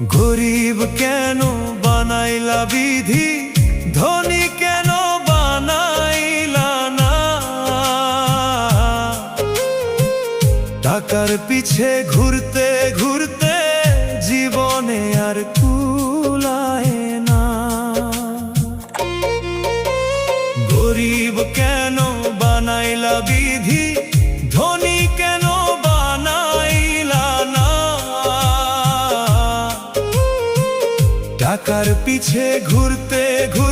গরিব কেন বানাইলা বিধি, ধনী কেন বানাইলা না? টাকার পিছে ঘুরতে ঘুরতে জীবনে আর কুলায় না। গরিব কেন বানাইলা বিধি, ধনী কেন বানাইলা না? টাকার পিছে ঘুরতে ঘুরতে